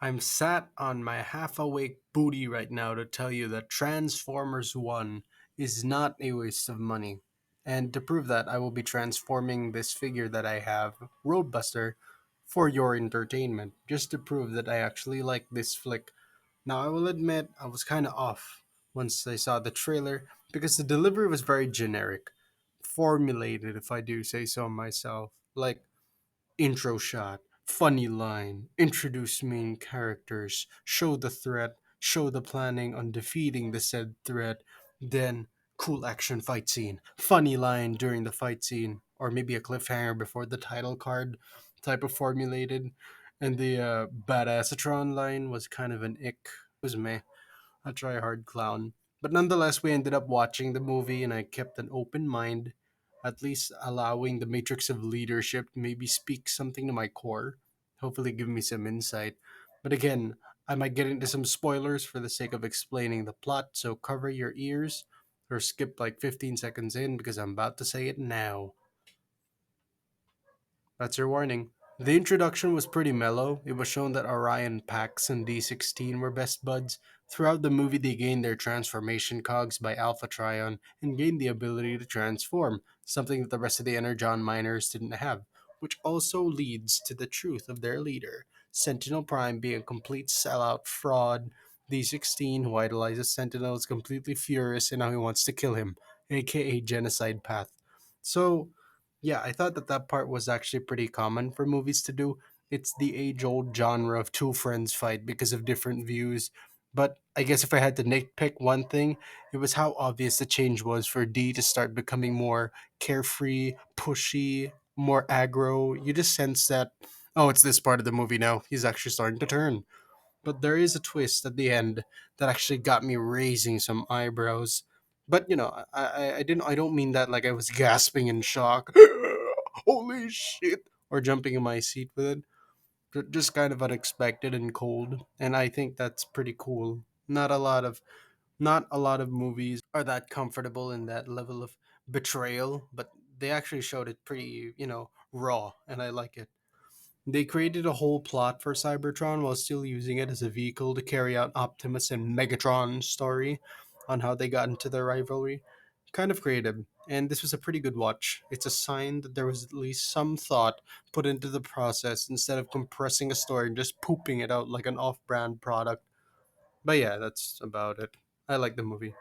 I'm sat on my half awake booty right now to tell you that Transformers 1 is not a waste of money. And to prove that, I will be transforming this figure that I have, Roadbuster, for your entertainment, just to prove that I actually like this flick. Now, I will admit I was kind of off once I saw the trailer because the delivery was very generic, formulated, if I do say so myself. Like, intro shot, funny line, introduce main characters, show the threat, show the planning on defeating the said threat, then cool action fight scene, funny line during the fight scene, or maybe a cliffhanger before the title card type of formulated. And the badassatron line was kind of an ick. It was meh, a try hard clown. But nonetheless, we ended up watching the movie, and I kept an open mind, at least allowing the matrix of leadership to maybe speak something to my core, hopefully give me some insight. But again, I might get into some spoilers for the sake of explaining the plot, so cover your ears or skip like 15 seconds in because I'm about to say it now. That's your warning. The introduction was pretty mellow. It was shown that Orion Pax and D16 were best buds. Throughout the movie, they gained their transformation cogs by Alpha Trion and gained the ability to transform, something that the rest of the Energon miners didn't have, which also leads to the truth of their leader, Sentinel Prime being a complete sellout fraud. D16, who idolizes Sentinel, is completely furious and now he wants to kill him, aka Genocide Path. So, yeah, I thought that that part was actually pretty common for movies to do. It's the age old genre of two friends fight because of different views. But I guess if I had to nitpick one thing, it was how obvious the change was for D to start becoming more carefree, pushy, more aggro. You just sense that, oh, it's this part of the movie now. He's actually starting to turn. But there is a twist at the end that actually got me raising some eyebrows. But I didn't. I don't mean that like I was gasping in shock. Holy shit! Or jumping in my seat with it. Just kind of unexpected and cold, and I think that's pretty cool. Not a lot of movies are that comfortable in that level of betrayal, but they actually showed it pretty, raw, and I like it. They created a whole plot for Cybertron while still using it as a vehicle to carry out Optimus and Megatron's story on how they got into their rivalry. Kind of creative, and this was a pretty good watch. It's a sign that there was at least some thought put into the process instead of compressing a story and just pooping it out like an off brand product. But yeah, that's about it. I like the movie.